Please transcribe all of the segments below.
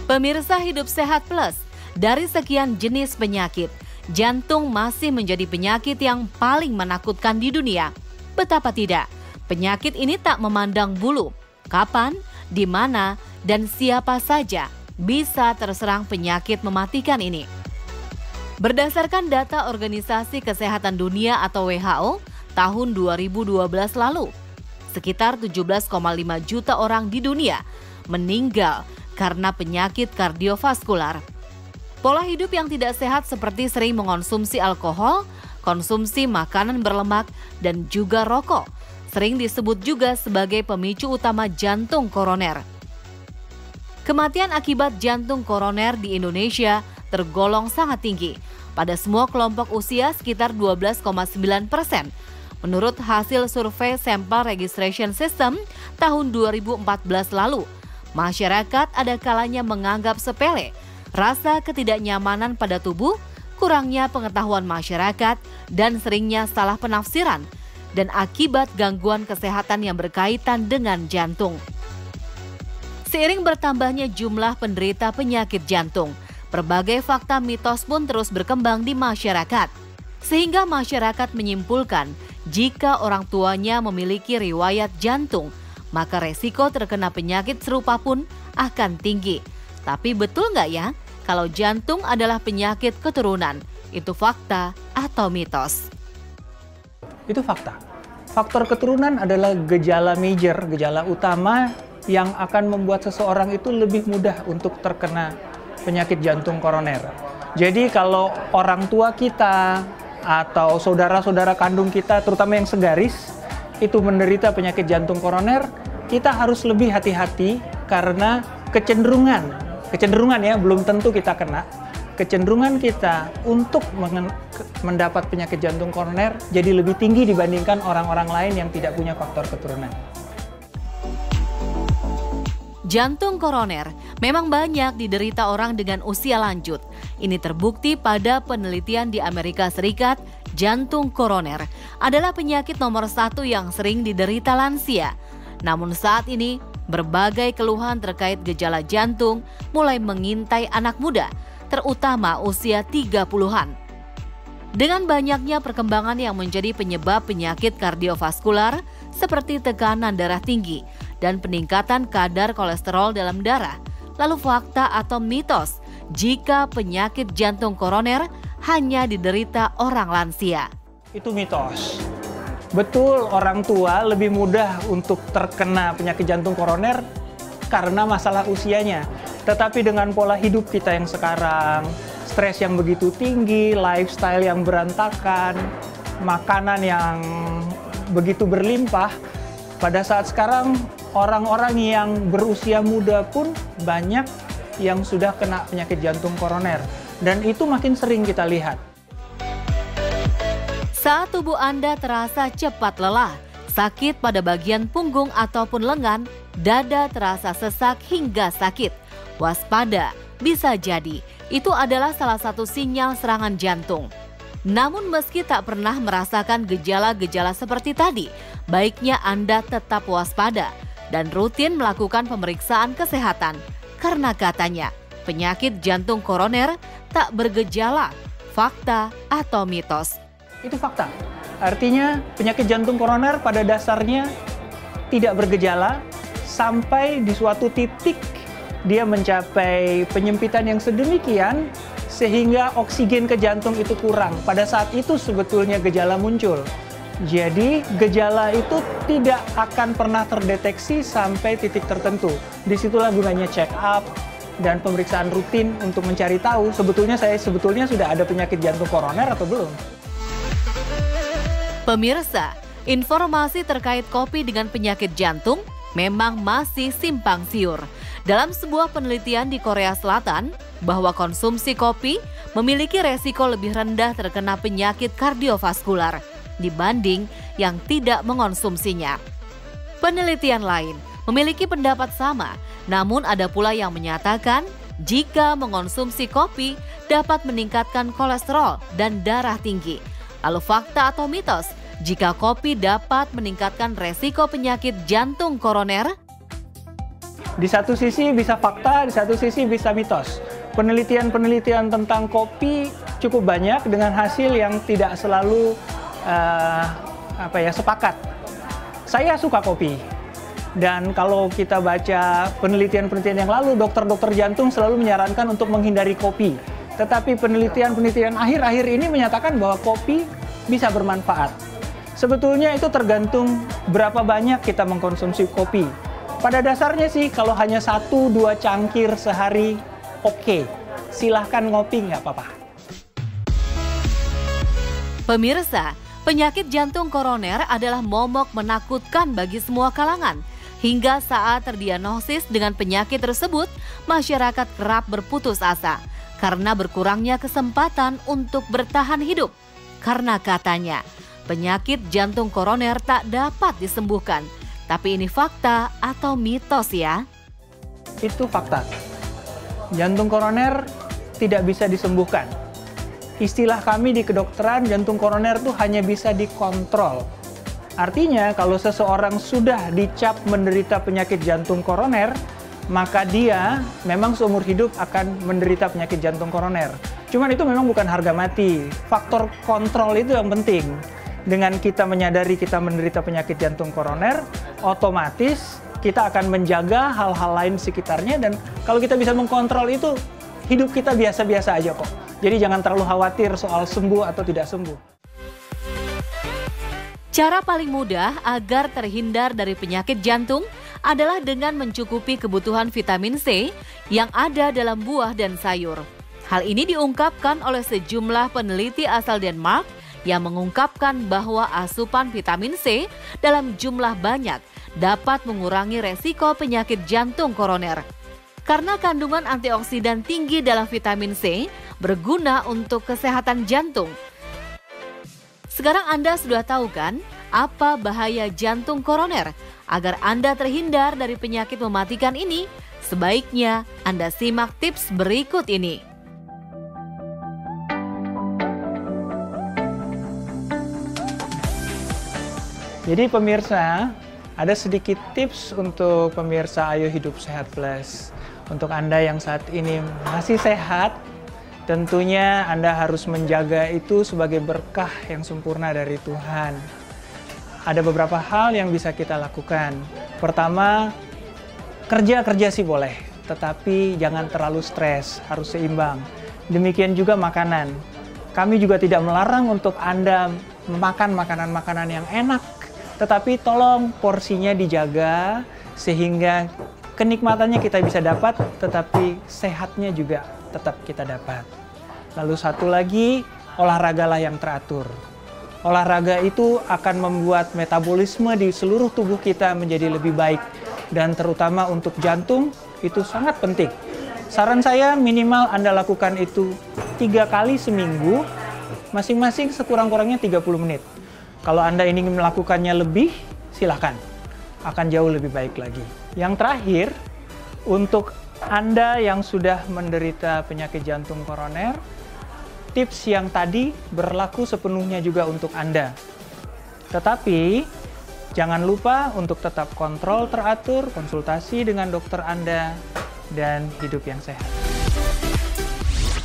Pemirsa Hidup Sehat Plus, dari sekian jenis penyakit, jantung masih menjadi penyakit yang paling menakutkan di dunia. Betapa tidak, penyakit ini tak memandang bulu, kapan, di mana, dan siapa saja bisa terserang penyakit mematikan ini. Berdasarkan data Organisasi Kesehatan Dunia atau WHO tahun 2012 lalu, sekitar 17,5 juta orang di dunia meninggal karena penyakit kardiovaskular. Pola hidup yang tidak sehat seperti sering mengonsumsi alkohol, konsumsi makanan berlemak, dan juga rokok sering disebut juga sebagai pemicu utama jantung koroner. Kematian akibat jantung koroner di Indonesia tergolong sangat tinggi. Pada semua kelompok usia sekitar 12,9%. Menurut hasil survei Sampel Registration System tahun 2014 lalu, masyarakat ada kalanya menganggap sepele rasa ketidaknyamanan pada tubuh, kurangnya pengetahuan masyarakat, dan seringnya salah penafsiran dan akibat gangguan kesehatan yang berkaitan dengan jantung. Seiring bertambahnya jumlah penderita penyakit jantung, berbagai fakta mitos pun terus berkembang di masyarakat. Sehingga masyarakat menyimpulkan jika orang tuanya memiliki riwayat jantung, maka resiko terkena penyakit serupa pun akan tinggi. Tapi betul nggak ya kalau jantung adalah penyakit keturunan? Itu fakta atau mitos? Itu fakta. Faktor keturunan adalah gejala major, gejala utama yang akan membuat seseorang itu lebih mudah untuk terkena penyakit jantung koroner. Jadi kalau orang tua kita atau saudara-saudara kandung kita, terutama yang segaris, itu menderita penyakit jantung koroner, kita harus lebih hati-hati karena kecenderungan ya, belum tentu kita kena. Kecenderungan kita untuk mendapat penyakit jantung koroner jadi lebih tinggi dibandingkan orang-orang lain yang tidak punya faktor keturunan. Jantung koroner memang banyak diderita orang dengan usia lanjut. Ini terbukti pada penelitian di Amerika Serikat. Jantung koroner adalah penyakit nomor 1 yang sering diderita lansia. Namun saat ini, berbagai keluhan terkait gejala jantung mulai mengintai anak muda, terutama usia 30-an. Dengan banyaknya perkembangan yang menjadi penyebab penyakit kardiovaskular seperti tekanan darah tinggi dan peningkatan kadar kolesterol dalam darah, lalu fakta atau mitos jika penyakit jantung koroner hanya diderita orang lansia? Itu mitos. Betul, orang tua lebih mudah untuk terkena penyakit jantung koroner karena masalah usianya. Tetapi dengan pola hidup kita yang sekarang, stres yang begitu tinggi, lifestyle yang berantakan, makanan yang begitu berlimpah, pada saat sekarang orang-orang yang berusia muda pun banyak yang sudah kena penyakit jantung koroner. Dan itu makin sering kita lihat. Saat tubuh Anda terasa cepat lelah, sakit pada bagian punggung ataupun lengan, dada terasa sesak hingga sakit, waspada, bisa jadi itu adalah salah satu sinyal serangan jantung. Namun meski tak pernah merasakan gejala-gejala seperti tadi, baiknya Anda tetap waspada dan rutin melakukan pemeriksaan kesehatan. Karena katanya, penyakit jantung koroner tak bergejala, fakta atau mitos. Itu fakta. Artinya penyakit jantung koroner pada dasarnya tidak bergejala sampai di suatu titik dia mencapai penyempitan yang sedemikian sehingga oksigen ke jantung itu kurang. Pada saat itu sebetulnya gejala muncul. Jadi gejala itu tidak akan pernah terdeteksi sampai titik tertentu. Disitulah gunanya check up dan pemeriksaan rutin untuk mencari tahu sebetulnya sudah ada penyakit jantung koroner atau belum. Pemirsa, informasi terkait kopi dengan penyakit jantung memang masih simpang siur. Dalam sebuah penelitian di Korea Selatan, bahwa konsumsi kopi memiliki resiko lebih rendah terkena penyakit kardiovaskular dibanding yang tidak mengonsumsinya. Penelitian lain memiliki pendapat sama, namun ada pula yang menyatakan jika mengonsumsi kopi dapat meningkatkan kolesterol dan darah tinggi. Lalu fakta atau mitos jika kopi dapat meningkatkan resiko penyakit jantung koroner? Di satu sisi bisa fakta, di satu sisi bisa mitos. Penelitian-penelitian tentang kopi cukup banyak dengan hasil yang tidak selalu sepakat. Saya suka kopi. Dan kalau kita baca penelitian-penelitian yang lalu, dokter-dokter jantung selalu menyarankan untuk menghindari kopi. Tetapi penelitian-penelitian akhir-akhir ini menyatakan bahwa kopi bisa bermanfaat. Sebetulnya itu tergantung berapa banyak kita mengkonsumsi kopi. Pada dasarnya sih, kalau hanya 1-2 cangkir sehari, oke. Silahkan ngopi, nggak apa-apa. Pemirsa, penyakit jantung koroner adalah momok menakutkan bagi semua kalangan. Hingga saat terdiagnosis dengan penyakit tersebut, masyarakat kerap berputus asa karena berkurangnya kesempatan untuk bertahan hidup. Karena katanya, penyakit jantung koroner tak dapat disembuhkan. Tapi ini fakta atau mitos ya? Itu fakta. Jantung koroner tidak bisa disembuhkan. Istilah kami di kedokteran, jantung koroner itu hanya bisa dikontrol. Artinya kalau seseorang sudah dicap menderita penyakit jantung koroner, maka dia memang seumur hidup akan menderita penyakit jantung koroner. Cuman itu memang bukan harga mati. Faktor kontrol itu yang penting. Dengan kita menyadari kita menderita penyakit jantung koroner, otomatis kita akan menjaga hal-hal lain sekitarnya, dan kalau kita bisa mengkontrol itu, hidup kita biasa-biasa aja kok. Jadi jangan terlalu khawatir soal sembuh atau tidak sembuh. Cara paling mudah agar terhindar dari penyakit jantung adalah dengan mencukupi kebutuhan vitamin C yang ada dalam buah dan sayur. Hal ini diungkapkan oleh sejumlah peneliti asal Denmark yang mengungkapkan bahwa asupan vitamin C dalam jumlah banyak dapat mengurangi resiko penyakit jantung koroner. Karena kandungan antioksidan tinggi dalam vitamin C berguna untuk kesehatan jantung. Sekarang Anda sudah tahu kan apa bahaya jantung koroner? Agar Anda terhindar dari penyakit mematikan ini, sebaiknya Anda simak tips berikut ini. Jadi pemirsa, ada sedikit tips untuk pemirsa Ayo Hidup Sehat Plus. Untuk Anda yang saat ini masih sehat, tentunya Anda harus menjaga itu sebagai berkah yang sempurna dari Tuhan. Ada beberapa hal yang bisa kita lakukan. Pertama, kerja sih boleh, tetapi jangan terlalu stres, harus seimbang. Demikian juga makanan. Kami juga tidak melarang untuk Anda makan makanan-makanan yang enak, tetapi tolong porsinya dijaga sehingga kenikmatannya kita bisa dapat, tetapi sehatnya juga tetap kita dapat. Lalu satu lagi, olahragalah yang teratur. Olahraga itu akan membuat metabolisme di seluruh tubuh kita menjadi lebih baik. Dan terutama untuk jantung, itu sangat penting. Saran saya minimal Anda lakukan itu 3 kali seminggu, masing-masing sekurang-kurangnya 30 menit. Kalau Anda ingin melakukannya lebih, silakan. Akan jauh lebih baik lagi. Yang terakhir, untuk Anda yang sudah menderita penyakit jantung koroner, tips yang tadi berlaku sepenuhnya juga untuk Anda. Tetapi, jangan lupa untuk tetap kontrol teratur, konsultasi dengan dokter Anda, dan hidup yang sehat.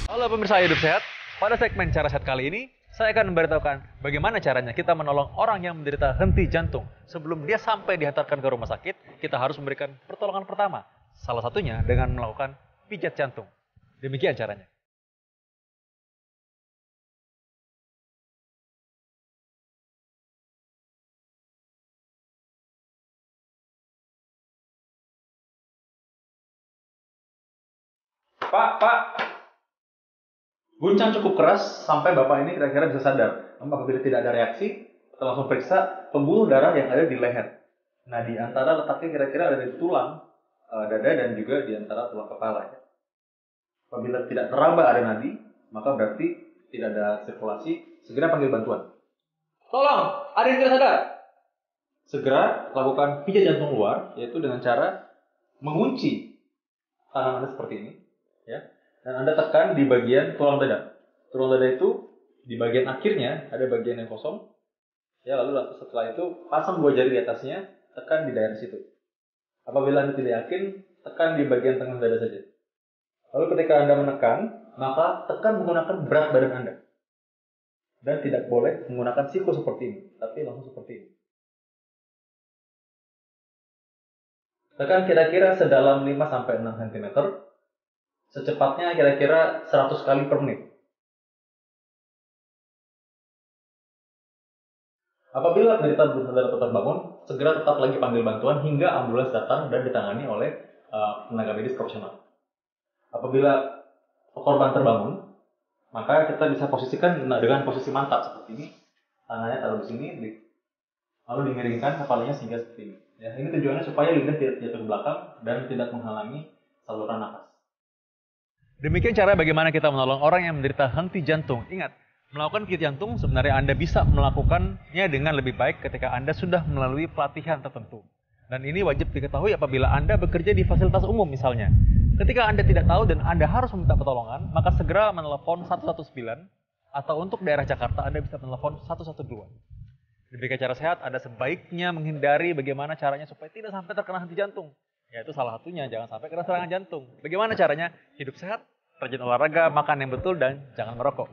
Halo pemirsa Hidup Sehat, pada segmen Cara Sehat kali ini, saya akan memberitahukan bagaimana caranya kita menolong orang yang menderita henti jantung. Sebelum dia sampai dihantarkan ke rumah sakit, kita harus memberikan pertolongan pertama. Salah satunya dengan melakukan pijat jantung. Demikian caranya. Pak. Guncang cukup keras sampai Bapak ini kira-kira bisa sadar. Namun apabila tidak ada reaksi, kita langsung periksa pembuluh darah yang ada di leher. Nah, di antara letaknya kira-kira ada di tulang dada dan juga di antara tulang kepala. Apabila tidak teraba ada nadi, maka berarti tidak ada sirkulasi. Segera panggil bantuan. Tolong, ada yang tidak sadar. Segera lakukan pijat jantung luar, yaitu dengan cara mengunci tangan Anda seperti ini, ya. Dan Anda tekan di bagian tulang dada. Tulang dada itu di bagian akhirnya ada bagian yang kosong. Ya, lalu setelah itu pasang 2 jari di atasnya, tekan di daerah situ. Apabila Anda tidak yakin, tekan di bagian tengah dada saja. Lalu ketika Anda menekan, maka tekan menggunakan berat badan Anda. Dan tidak boleh menggunakan siku seperti ini, tapi langsung seperti ini. Tekan kira-kira sedalam 5-6 cm, secepatnya kira-kira 100 kali per menit. Apabila penderita belum sadar atau terbangun, segera tetap lagi panggil bantuan hingga ambulans datang dan ditangani oleh tenaga medis profesional. Apabila korban terbangun, maka kita bisa posisikan dengan posisi mantap seperti ini, tangannya taruh di sini, lalu dimiringkan kepalanya sehingga seperti ini. Ya, ini tujuannya supaya lidah tidak jatuh ke belakang dan tidak menghalangi saluran nafas. Demikian cara bagaimana kita menolong orang yang menderita henti jantung. Ingat, melakukan henti jantung sebenarnya Anda bisa melakukannya dengan lebih baik ketika Anda sudah melalui pelatihan tertentu. Dan ini wajib diketahui apabila Anda bekerja di fasilitas umum misalnya. Ketika Anda tidak tahu dan Anda harus meminta pertolongan, maka segera menelepon 119 atau untuk daerah Jakarta Anda bisa menelepon 112. Demikian cara sehat, Anda sebaiknya menghindari bagaimana caranya supaya tidak sampai terkena henti jantung. Yaitu salah satunya, jangan sampai kena serangan jantung. Bagaimana caranya? Hidup sehat, rajin olahraga, makan yang betul, dan jangan merokok.